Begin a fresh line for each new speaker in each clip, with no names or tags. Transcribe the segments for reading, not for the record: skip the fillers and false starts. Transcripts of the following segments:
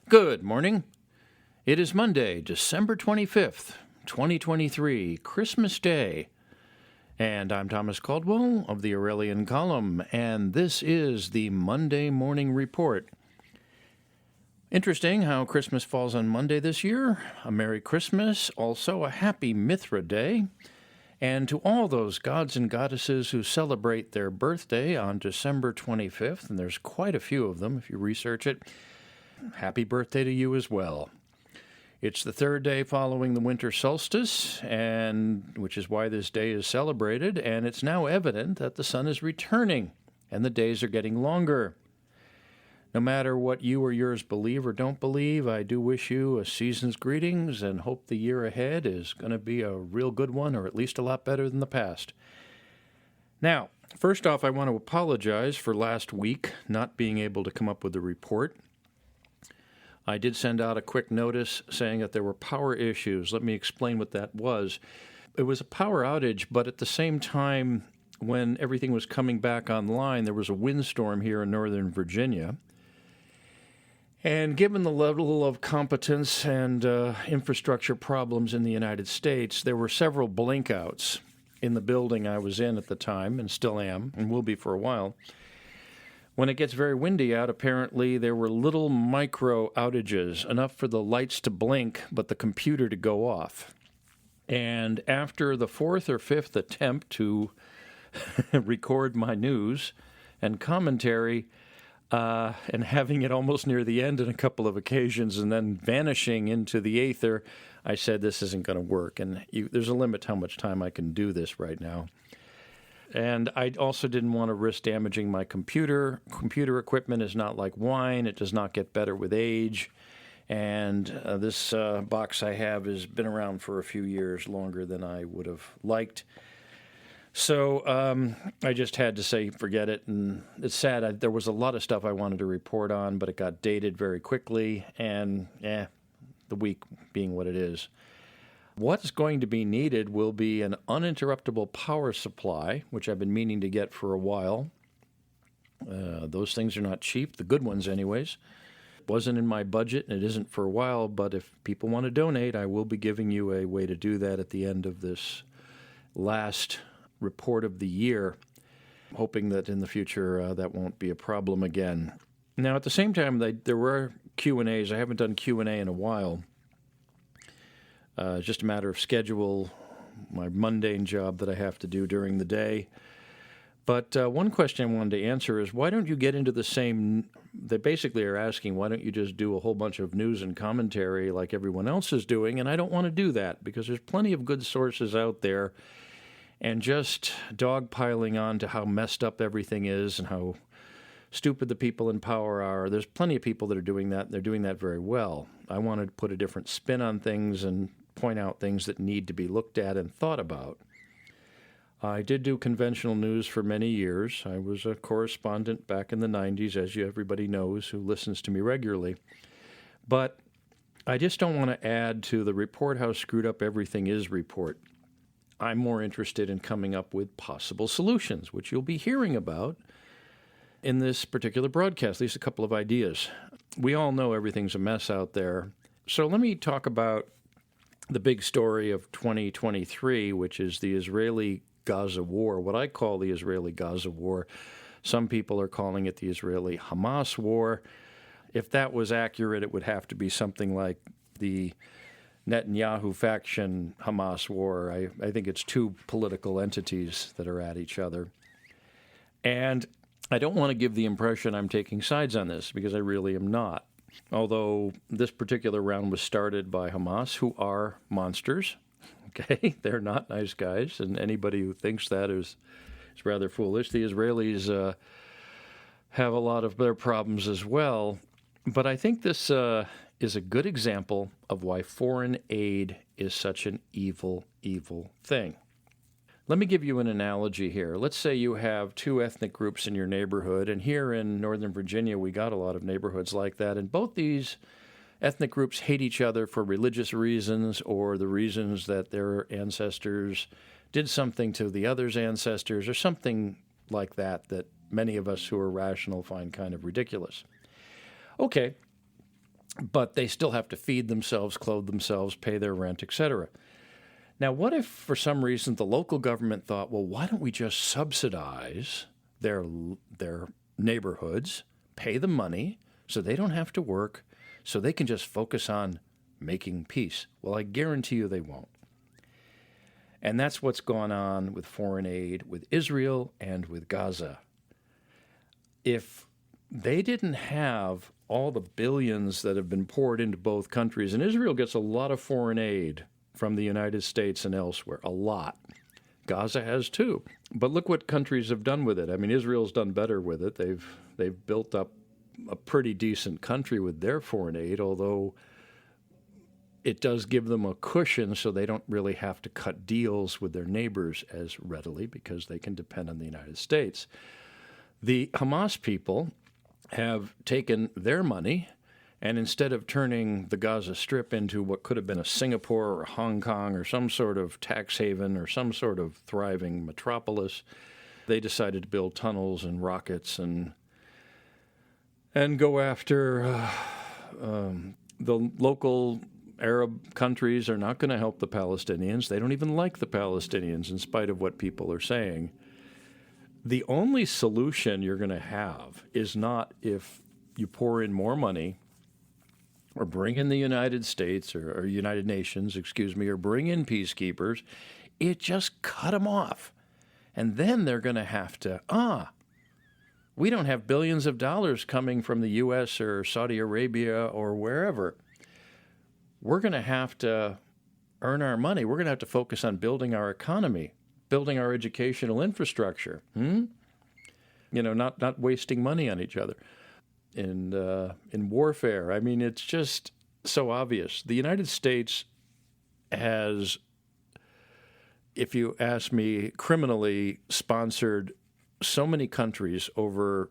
Good morning. It is Monday, December 25th, 2023, Christmas Day. And I'm Thomas Caldwell of the Aurelian Column, and this is the Monday Morning Report. Interesting how Christmas falls on Monday this year. A Merry Christmas, also a Happy Mithra Day. And to all those gods and goddesses who celebrate their birthday on December 25th, and there's quite a few of them if you research it, happy birthday to you as well. It's the third day following the winter solstice, and which is why this day is celebrated, and it's now evident that the sun is returning, and the days are getting longer. No matter what you or yours believe or don't believe, I do wish you a season's greetings and hope the year ahead is going to be a real good one, or at least a lot better than the past. Now, first off, I want to apologize for last week not being able to come up with a report. I did send out a quick notice saying that there were power issues. Let me explain what that was. It was a power outage, but at the same time, when everything was coming back online, there was a windstorm here in Northern Virginia. And given the level of competence and infrastructure problems in the United States, there were several blinkouts in the building I was in at the time, and still am, and will be for a while. When it gets very windy out, apparently there were little micro outages, enough for the lights to blink, but the computer to go off. And after the fourth or fifth attempt to record my news and commentary, and having it almost near the end on a couple of occasions and then vanishing into the aether, I said this isn't going to work. And there's a limit to how much time I can do this right now. And I also didn't want to risk damaging my computer. Computer equipment is not like wine. It does not get better with age. And this box I have has been around for a few years, longer than I would have liked. So I just had to say forget it. And it's sad. There was a lot of stuff I wanted to report on, but it got dated very quickly. And the week being what it is. What's going to be needed will be an uninterruptible power supply, which I've been meaning to get for a while. Those things are not cheap, the good ones anyways. It wasn't in my budget, and it isn't for a while, but if people want to donate, I will be giving you a way to do that at the end of this last report of the year, hoping that in the future that won't be a problem again. Now, at the same time, there were Q&As. I haven't done Q&A in a while. It's just a matter of schedule, my mundane job that I have to do during the day. But one question I wanted to answer is, why don't you get into the same, they basically are asking, why don't you just do a whole bunch of news and commentary like everyone else is doing? And I don't want to do that because there's plenty of good sources out there, and just dogpiling on to how messed up everything is and how stupid the people in power are. There's plenty of people that are doing that, and they're doing that very well. I wanted to put a different spin on things and point out things that need to be looked at and thought about. I did do conventional news for many years. I was a correspondent back in the 90s, as everybody knows who listens to me regularly. But I just don't want to add to the report how screwed up everything is report. I'm more interested in coming up with possible solutions, which you'll be hearing about in this particular broadcast, at least a couple of ideas. We all know everything's a mess out there. So let me talk about the big story of 2023, which is the Israeli-Gaza war, what I call the Israeli-Gaza war. Some people are calling it the Israeli-Hamas war. If that was accurate, it would have to be something like the Netanyahu faction Hamas war. I think it's two political entities that are at each other. And I don't want to give the impression I'm taking sides on this, because I really am not. Although this particular round was started by Hamas, who are monsters. Okay, they're not nice guys, and anybody who thinks that is rather foolish. The Israelis have a lot of their problems as well. But I think this is a good example of why foreign aid is such an evil, evil thing. Let me give you an analogy here. Let's say you have two ethnic groups in your neighborhood, and here in Northern Virginia, we got a lot of neighborhoods like that, and both these ethnic groups hate each other for religious reasons or the reasons that their ancestors did something to the other's ancestors or something like that that many of us who are rational find kind of ridiculous. Okay, but they still have to feed themselves, clothe themselves, pay their rent, etc. Now, what if for some reason the local government thought, well, why don't we just subsidize their neighborhoods, pay them money so they don't have to work, so they can just focus on making peace? Well, I guarantee you they won't. And that's what's gone on with foreign aid with Israel and with Gaza. If they didn't have all the billions that have been poured into both countries, and Israel gets a lot of foreign aid from the United States and elsewhere, a lot. Gaza has too. But look what countries have done with it. I mean, Israel's done better with it. They've built up a pretty decent country with their foreign aid, although it does give them a cushion so they don't really have to cut deals with their neighbors as readily because they can depend on the United States. The Hamas people have taken their money, and instead of turning the Gaza Strip into what could have been a Singapore or a Hong Kong or some sort of tax haven or some sort of thriving metropolis, they decided to build tunnels and rockets and go after the local Arab countries are not going to help the Palestinians. They don't even like the Palestinians in spite of what people are saying. The only solution you're going to have is not if you pour in more money or bring in the United States or United Nations, or bring in peacekeepers. It just cut them off. And then they're going to have to, we don't have billions of dollars coming from the U.S. or Saudi Arabia or wherever. We're going to have to earn our money. We're going to have to focus on building our economy, building our educational infrastructure, not wasting money on each other in warfare. I mean, it's just so obvious. The United States has, if you ask me, criminally sponsored so many countries over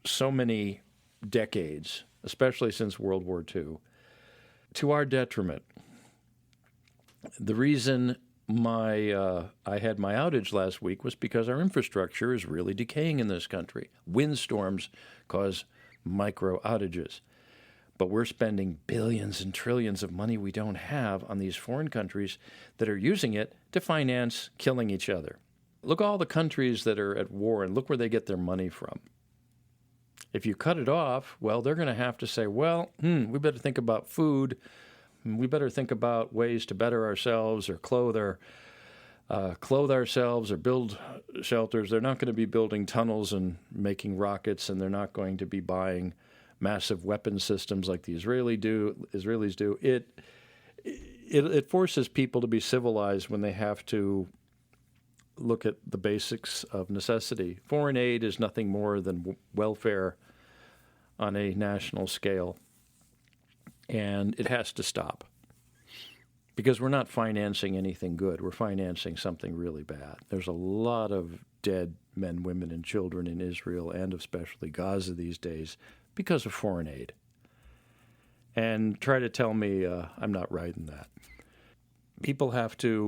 so many decades, especially since World War II, to our detriment. The reason I had my outage last week was because our infrastructure is really decaying in this country. Windstorms cause micro outages. But we're spending billions and trillions of money we don't have on these foreign countries that are using it to finance killing each other. Look at all the countries that are at war and look where they get their money from. If you cut it off, well, they're going to have to say, we better think about food. We better think about ways to better ourselves or clothe ourselves or build shelters. They're not going to be building tunnels and making rockets, and they're not going to be buying massive weapon systems like the Israelis do. It forces people to be civilized when they have to look at the basics of necessity. Foreign aid is nothing more than welfare on a national scale, and it has to stop because we're not financing anything good. We're financing something really bad. There's a lot of dead men, women, and children in Israel and especially Gaza these days because of foreign aid. And try to tell me I'm not right in that.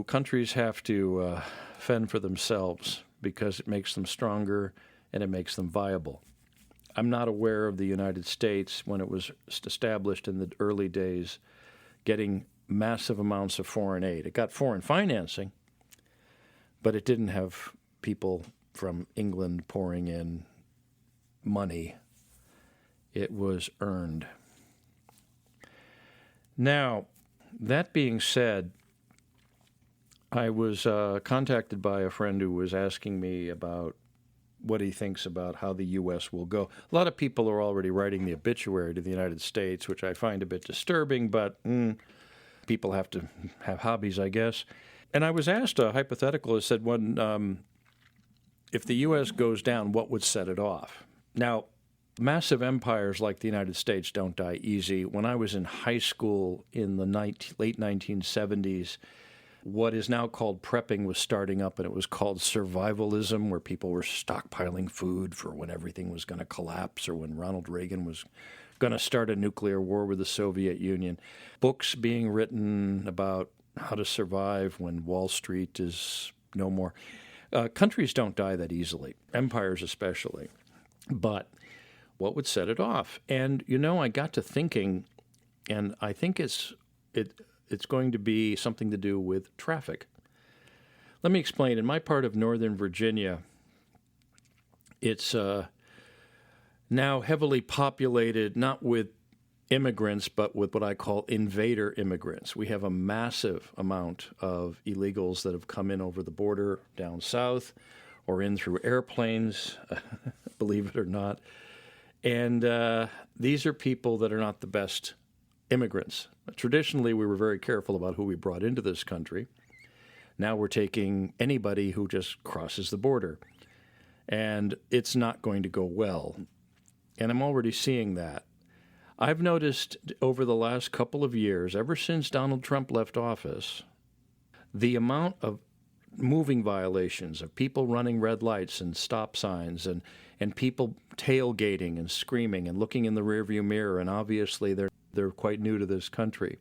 Countries have to fend for themselves because it makes them stronger and it makes them viable. I'm not aware of the United States, when it was established in the early days, getting massive amounts of foreign aid. It got foreign financing, but it didn't have people from England pouring in money. It was earned. Now, that being said, I was contacted by a friend who was asking me about what he thinks about how the U.S. will go. A lot of people are already writing the obituary to the United States, which I find a bit disturbing, but people have to have hobbies, I guess. And I was asked a hypothetical. It said, if the U.S. goes down, what would set it off? Now, massive empires like the United States don't die easy. When I was in high school in the late 1970s, what is now called prepping was starting up, and it was called survivalism, where people were stockpiling food for when everything was going to collapse or when Ronald Reagan was going to start a nuclear war with the Soviet Union. Books being written about how to survive when Wall Street is no more. Countries don't die that easily, empires especially. But what would set it off? And, I got to thinking, And I think it's going to be something to do with traffic. Let me explain. In my part of Northern Virginia, it's now heavily populated, not with immigrants, but with what I call invader immigrants. We have a massive amount of illegals that have come in over the border down south or in through airplanes, believe it or not. And these are people that are not the best immigrants. Traditionally, we were very careful about who we brought into this country. Now we're taking anybody who just crosses the border. And it's not going to go well. And I'm already seeing that. I've noticed over the last couple of years, ever since Donald Trump left office, the amount of moving violations, of people running red lights and stop signs, and people tailgating and screaming and looking in the rearview mirror, and obviously they're quite new to this country.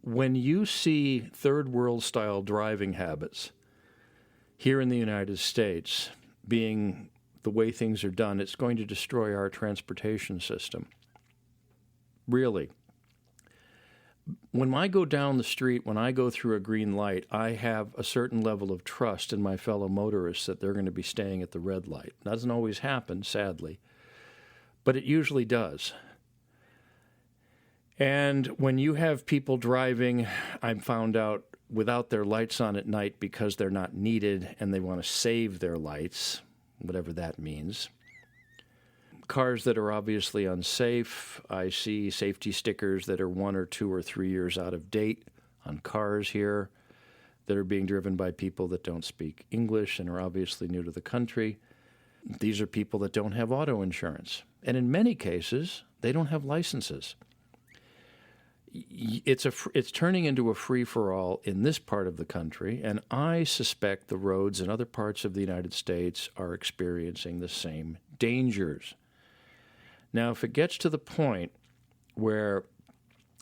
When you see third world style driving habits here in the United States being the way things are done, it's going to destroy our transportation system. Really. When I go down the street, when I go through a green light, I have a certain level of trust in my fellow motorists that they're going to be staying at the red light. That doesn't always happen, sadly, but it usually does. And when you have people driving, I've found out, without their lights on at night because they're not needed and they want to save their lights, whatever that means. Cars that are obviously unsafe. I see safety stickers that are 1 or 2 or 3 years out of date on cars here that are being driven by people that don't speak English and are obviously new to the country. These are people that don't have auto insurance. And in many cases, they don't have licenses. It's turning into a free-for-all in this part of the country, and I suspect the roads in other parts of the United States are experiencing the same dangers. Now, if it gets to the point where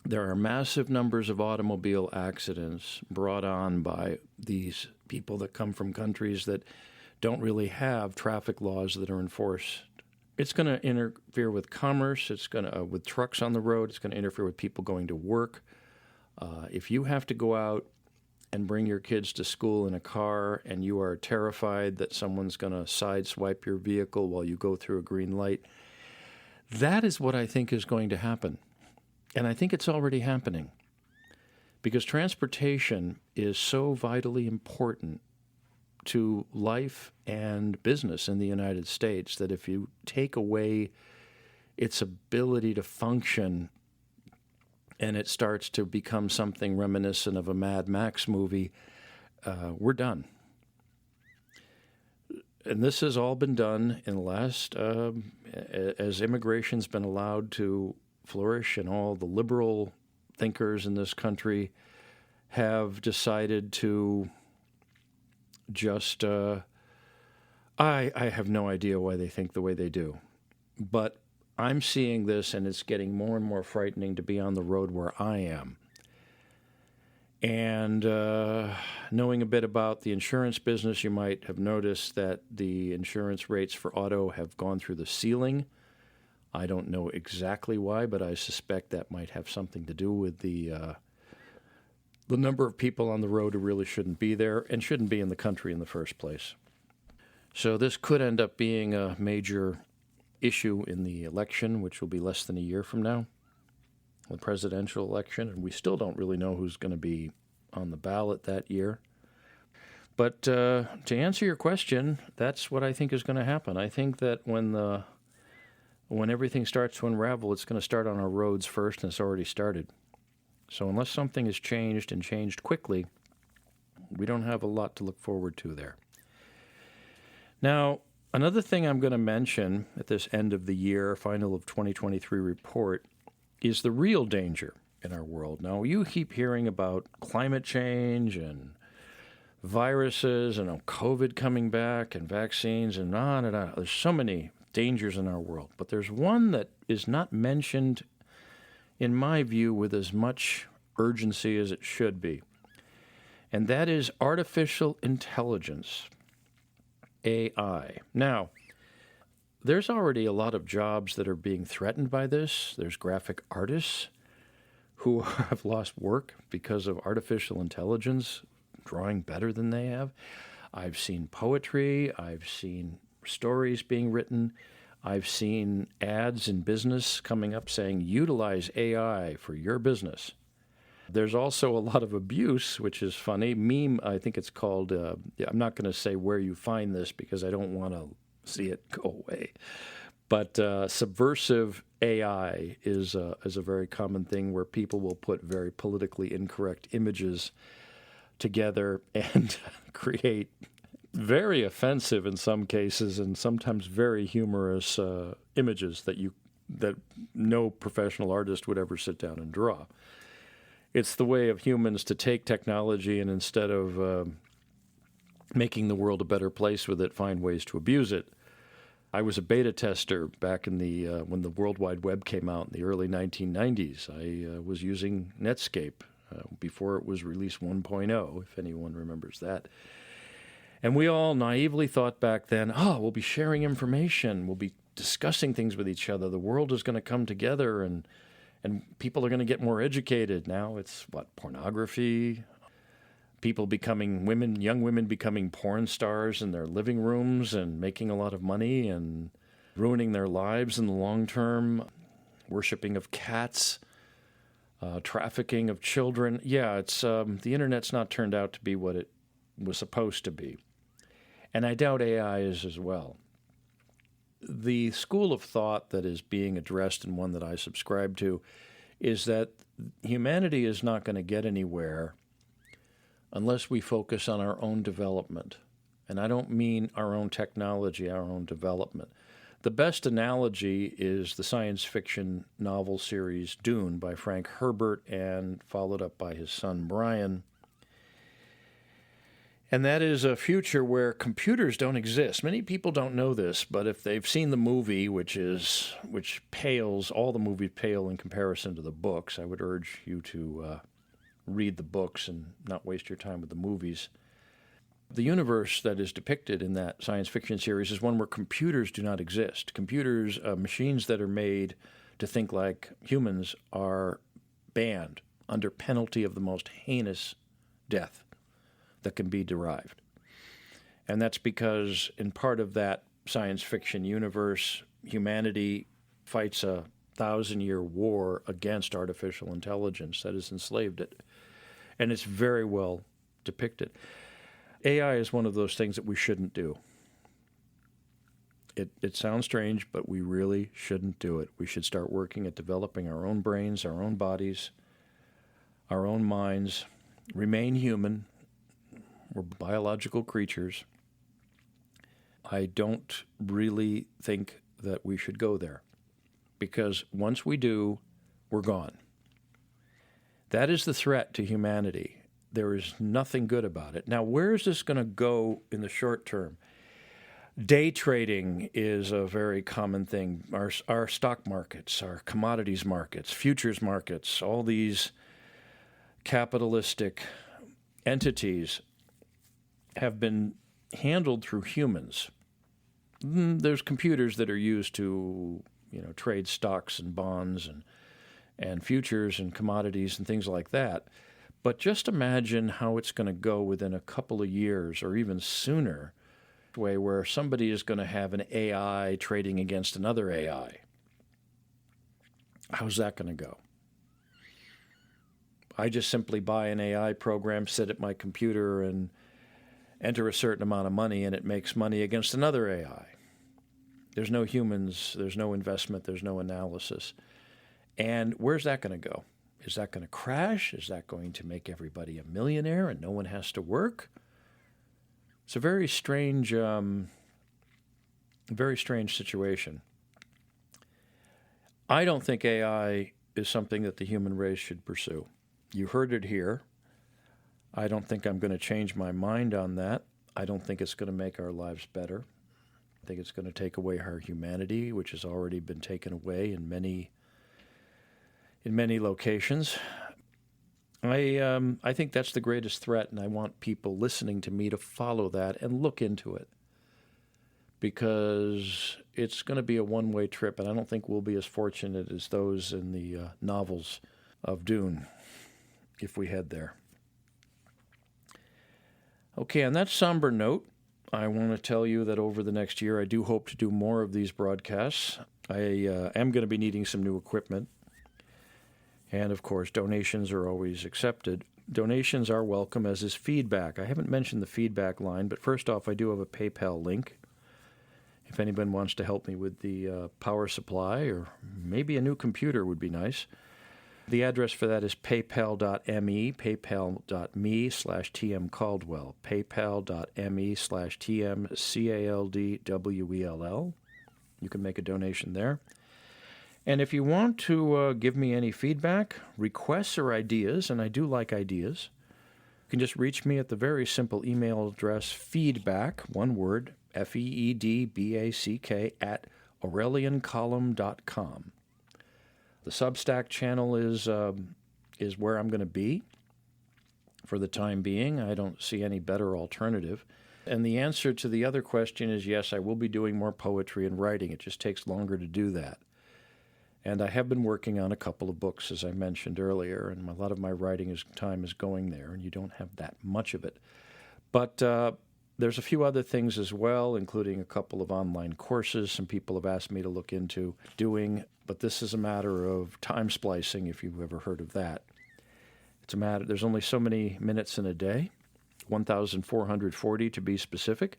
there are massive numbers of automobile accidents brought on by these people that come from countries that don't really have traffic laws that are enforced, it's going to interfere with commerce. It's going to, with trucks on the road, it's going to interfere with people going to work. If you have to go out and bring your kids to school in a car and you are terrified that someone's going to sideswipe your vehicle while you go through a green light, that is what I think is going to happen. And I think it's already happening because transportation is so vitally important to life and business in the United States that if you take away its ability to function and it starts to become something reminiscent of a Mad Max movie, we're done. And this has all been done in the last, as immigration's been allowed to flourish and all the liberal thinkers in this country have decided to just, I have no idea why they think the way they do. But I'm seeing this, and it's getting more and more frightening to be on the road where I am. And knowing a bit about the insurance business, you might have noticed that the insurance rates for auto have gone through the ceiling. I don't know exactly why, but I suspect that might have something to do with the number of people on the road who really shouldn't be there and shouldn't be in the country in the first place. So this could end up being a major issue in the election, which will be less than a year from now, the presidential election, and we still don't really know who's going to be on the ballot that year. But to answer your question, that's what I think is going to happen. I think that when everything starts to unravel, it's going to start on our roads first, and it's already started. So unless something is changed and changed quickly, we don't have a lot to look forward to there. Now, another thing I'm going to mention at this end of the year, final of 2023 report, is the real danger in our world. Now, you keep hearing about climate change and viruses and COVID coming back and vaccines and on and on. There's so many dangers in our world. But there's one that is not mentioned, in my view, with as much urgency as it should be. And that is artificial intelligence, AI. Now, there's already a lot of jobs that are being threatened by this. There's graphic artists. who have lost work because of artificial intelligence drawing better than they have. I've seen poetry. I've seen stories being written. I've seen ads in business coming up saying, utilize AI for your business. There's also a lot of abuse, which is funny. Meme, I think it's called, I'm not going to say where you find this because I don't want to see it go away. But subversive AI is a very common thing where people will put very politically incorrect images together and create very offensive in some cases and sometimes very humorous images that no professional artist would ever sit down and draw. It's the way of humans to take technology and instead of making the world a better place with it, find ways to abuse it. I was a beta tester back in the when the World Wide Web came out in the early 1990s. I was using Netscape before it was released 1.0, if anyone remembers that. And we all naively thought back then, we'll be sharing information, we'll be discussing things with each other, the world is going to come together and people are going to get more educated. Now it's, pornography, people becoming young women becoming porn stars in their living rooms and making a lot of money and ruining their lives in the long term, worshiping of cats, trafficking of children. Yeah, it's the internet's not turned out to be what it was supposed to be. And I doubt AI is as well. The school of thought that is being addressed, and one that I subscribe to, is that humanity is not going to get anywhere unless we focus on our own development. And I don't mean our own technology, our own development. The best analogy is the science fiction novel series Dune by Frank Herbert and followed up by his son Brian. And that is a future where computers don't exist. Many people don't know this, but if they've seen the movie, which pales, all the movies pale in comparison to the books, I would urge you to read the books and not waste your time with the movies. The universe that is depicted in that science fiction series is one where computers do not exist. Computers, machines that are made to think like humans, are banned under penalty of the most heinous death that can be derived. And that's because in part of that science fiction universe, humanity fights a 1,000-year war against artificial intelligence that has enslaved it. And it's very well depicted. AI is one of those things that we shouldn't do. It sounds strange, but we really shouldn't do it. We should start working at developing our own brains, our own bodies, our own minds, remain human. We're biological creatures. I don't really think that we should go there because once we do, we're gone. That is the threat to humanity. There is nothing good about it. Now, where is this going to go in the short term? Day trading is a very common thing. Our stock markets, our commodities markets, futures markets, all these capitalistic entities have been handled through humans. There's computers that are used to, trade stocks and bonds and futures and commodities and things like that. But just imagine how it's going to go within a couple of years or even sooner, where somebody is going to have an AI trading against another AI. How's that going to go? I just simply buy an AI program, sit at my computer, and enter a certain amount of money, and it makes money against another AI. There's no humans, there's no investment, there's no analysis. And where's that going to go? Is that going to crash? Is that going to make everybody a millionaire and no one has to work? It's a very strange situation. I don't think AI is something that the human race should pursue. You heard it here. I don't think I'm going to change my mind on that. I don't think it's going to make our lives better. I think it's going to take away our humanity, which has already been taken away in many locations. I think that's the greatest threat, and I want people listening to me to follow that and look into it, because it's going to be a one-way trip, and I don't think we'll be as fortunate as those in the novels of Dune if we head there. Okay, on that somber note, I want to tell you that over the next year, I do hope to do more of these broadcasts. I am going to be needing some new equipment. And, of course, donations are always accepted. Donations are welcome, as is feedback. I haven't mentioned the feedback line, but first off, I do have a PayPal link. If anyone wants to help me with the power supply, or maybe a new computer would be nice. The address for that is paypal.me, paypal.me/TMCaldwell, paypal.me/TMCaldwell. You can make a donation there. And if you want to give me any feedback, requests, or ideas, and I do like ideas, you can just reach me at the very simple email address feedback, one word, FEEDBACK, at AurelianColumn.com. The Substack channel is where I'm going to be for the time being. I don't see any better alternative. And the answer to the other question is yes, I will be doing more poetry and writing. It just takes longer to do that. And I have been working on a couple of books, as I mentioned earlier, and a lot of my writing time is going there, and you don't have that much of it. But there's a few other things as well, including a couple of online courses some people have asked me to look into doing, but this is a matter of time splicing, if you've ever heard of that. It's a matter, there's only so many minutes in a day, 1,440 to be specific,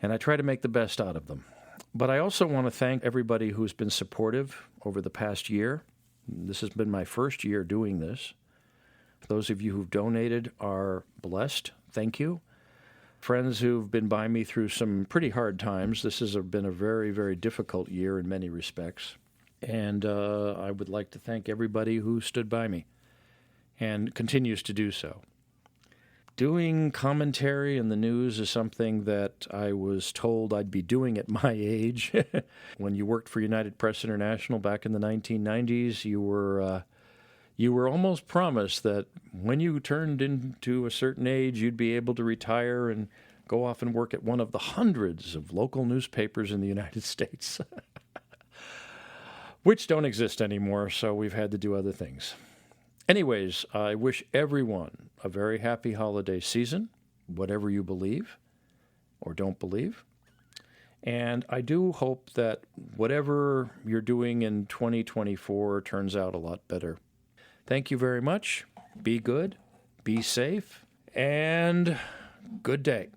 and I try to make the best out of them. But I also want to thank everybody who's been supportive over the past year. This has been my first year doing this. Those of you who've donated are blessed. Thank you. Friends who've been by me through some pretty hard times. This has been a very, very difficult year in many respects. And I would like to thank everybody who stood by me and continues to do so. Doing commentary in the news is something that I was told I'd be doing at my age. When you worked for United Press International back in the 1990s, you were almost promised that when you turned into a certain age, you'd be able to retire and go off and work at one of the hundreds of local newspapers in the United States, which don't exist anymore, so we've had to do other things. Anyways, I wish everyone a very happy holiday season, whatever you believe or don't believe. And I do hope that whatever you're doing in 2024 turns out a lot better. Thank you very much. Be good, be safe, and good day.